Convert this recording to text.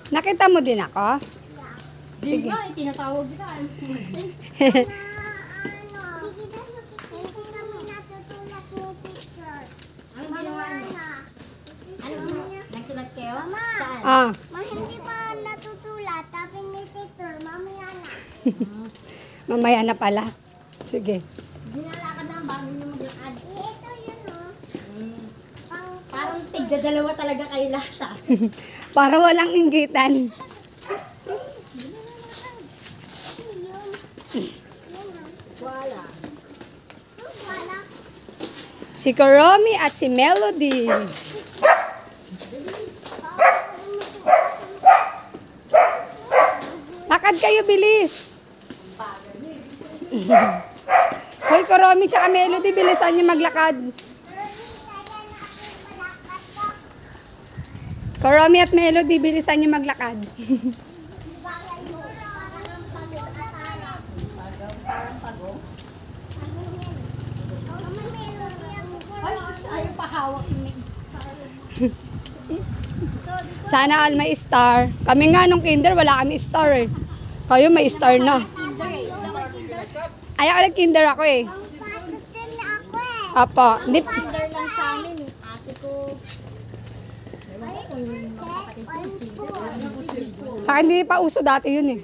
Nakita mo din ako? Sige. Nga, tinatawag kita. Hindi kami natutulak ni teacher. Ano ginawa niyo? Ano ginawa? Nagsulat kayo? Saan? Ah, Hindi pa natutulak. Sabi ni teacher, mamaya na. mamaya na pala. Sige. Ginalakad na ang bago niyo maglakad. Ito yun, oh. Parang tigda-dalawa talaga kayo lahat ah. Para walang inggitan. Wala. Wala. Si Kuromi at si Melody. Lakad kayo, bilis. Hoy, Kuromi tsaka Melody, bilisan niyo maglakad. Kuromi at Melody, bilisan niyo maglakad. Ay, ayaw pa hawak yung may star. Sana all may star. Kami nga nung kinder, wala kami star eh. Kayo may star na. Ay, ako nag-kinder ako eh. Pasok din na ako eh. Apo. Di, Kinder lang sa amin eh. Ate ko. tsaka hindi pa uso dati yun eh.